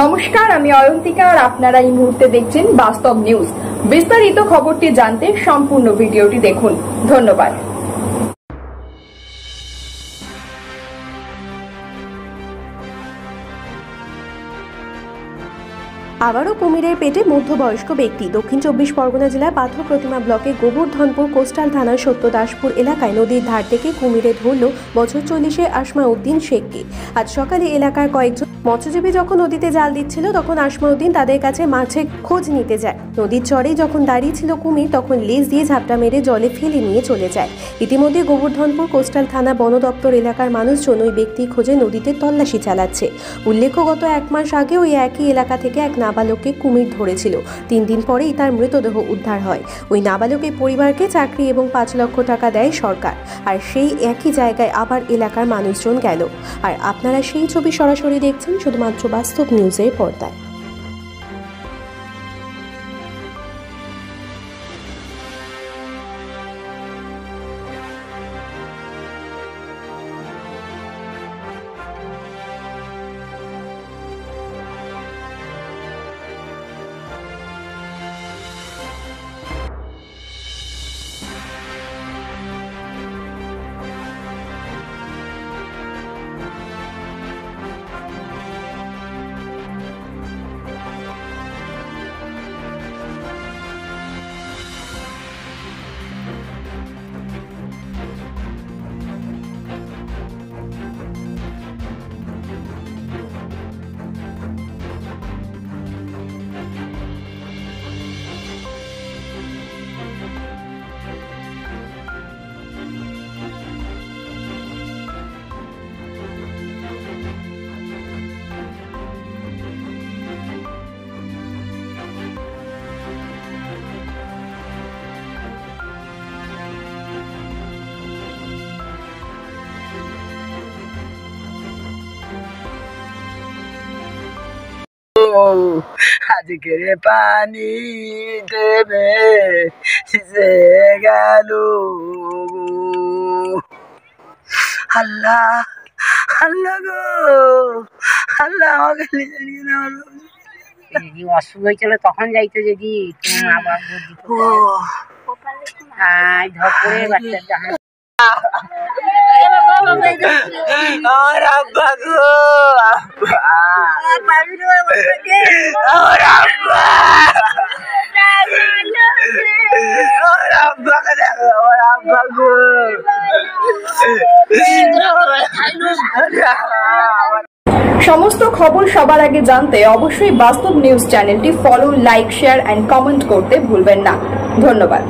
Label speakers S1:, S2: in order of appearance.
S1: নমস্কার, আমি অয়ন্তিকা আর আপনারা এই মুহূর্তে দেখছেন বাস্তব নিউজ। বিস্তারিত খবরটি জানতে সম্পূর্ণ ভিডিওটি দেখুন। ধন্যবাদ।
S2: আবারও কুমিরের পেটে মধ্যবয়স্ক ব্যক্তি। দক্ষিণ 24 পরগনা জেলার পাথর প্রতিমা ব্লকে গোবর্ধনপুর কোস্টাল থানার সত্যদাসপুর এলাকায় নদীর ধার থেকে কুমিরে ধরল বছর 40-এর আসমাউদ্দিন শেখকে। আজ সকালে এলাকার কয়েকজন মৎস্যজীবী যখন নদীতে জাল দিচ্ছিল তখন আসমাউদ্দিন তাদের কাছে মাছের খোঁজ নিতে যায়। নদীর চরে যখন দাঁড়িয়ে ছিল কুমির তখন লেজ দিয়ে ঝাপটা মেরে জলে ফেলে নিয়ে চলে যায়। ইতিমধ্যে গোবর্ধনপুর কোস্টাল থানা বন দপ্তর এলাকার মানুষজন ওই ব্যক্তির খোঁজে নদীতে তল্লাশি চালাচ্ছে। উল্লেখ্য, গত 1 মাস আগে ওই একই এলাকা থেকে এক নাবালককে কুমির ধরেছিল। 3 দিন পরেই তার মৃতদেহ উদ্ধার হয়। ওই নাবালকের পরিবারকে চাকরি এবং 5 লক্ষ টাকা দেয় সরকার। আর সেই একই জায়গায় আবার এলাকার মানুষজন গেল। আর আপনারা সেই ছবি সরাসরি দেখছেন শুধুমাত্র বাস্তব নিউজের পর্দায়।
S3: আজকের পানি দেবে সে গেল। আল্লাহ আল্লাহ গো আল্লাহ, আমাকে নিজে নিয়ে নেওয়া।
S4: যদি অসুখ হয়েছিল তখন যাইতো, যদি আবার ধর করে বাচ্চা
S3: আমার আব্বা গো, আমার আব্বা আব্বাকে দেখো, আমার আব্বা গো।
S1: সমস্ত খবর সবার আগে জানতে অবশ্যই বাস্তব নিউজ চ্যানেলটি follow, like, share and comment করতে ভুলবেন না। ধন্যবাদ।